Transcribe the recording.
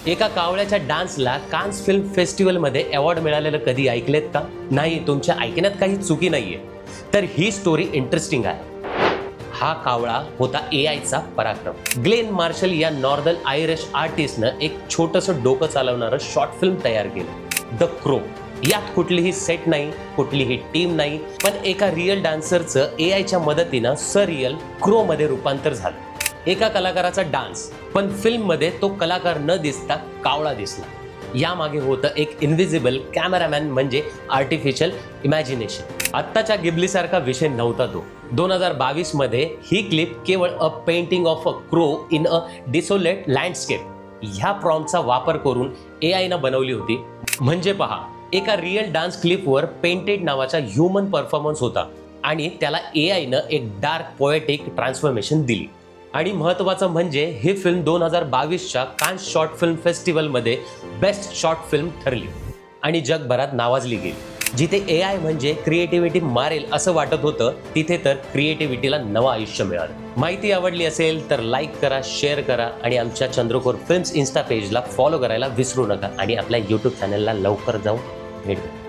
एका कावळ्याच्या डान्सला Cannes film फेस्टिवलमध्ये अवॉर्ड मिळालेलं कधी ऐकलेत का? नाही, तुमच्या ऐकण्यात काही चुकी नाहीये. तर ही स्टोरी इंटरेस्टिंग आहे. हा कावळा होता एआयचा पराक्रम. ग्लेन मार्शल या नॉर्दर्न आयरिश आर्टिस्टनं एक छोटंसं डोकं चालवणारं शॉर्ट फिल्म तयार केलं, द क्रो. यात कुठलीही सेट नाही, कुठलीही टीम नाही, पण एका रिअल डान्सरचं एआयच्या मदतीनं सरियल क्रोमध्ये रूपांतर झालं. एका कलाकाराचा डान्स, पण फिल्ममध्ये तो कलाकार न दिसता कावळा दिसला. यामागे होतं एक इन्व्हिजिबल कॅमेरामॅन, म्हणजे आर्टिफिशियल इमॅजिनेशन. आत्ताच्या गिबलीसारखा विषय नव्हता तो. 2022 मध्ये ही क्लिप केवळ a painting of a crow in a desolate landscape ह्या प्रॉम्प्टचा वापर करून एआयनं बनवली होती. म्हणजे पहा, एका रिअल डान्स क्लिपवर पेंटेड नावाचा ह्युमन परफॉर्मन्स होता आणि त्याला एआयनं एक डार्क पोएटिक ट्रान्सफॉर्मेशन दिली. आणि महत्त्वाचं म्हणजे ही फिल्म 2022च्या कान्स शॉर्ट फिल्म फेस्टिवलमध्ये बेस्ट शॉर्ट फिल्म ठरली आणि जगभरात नावाजली गेली. जिथे एआय म्हणजे क्रिएटिव्हिटी मारेल असं वाटत होतं, तिथे तर क्रिएटिव्हिटीला नवं आयुष्य मिळालं. माहिती आवडली असेल तर लाईक करा, शेअर करा आणि आमच्या चंद्रकोर फिल्म्स इन्स्टा पेजला फॉलो करायला विसरू नका आणि आपल्या यूट्यूब चॅनलला लवकर जाऊन भेट द्या.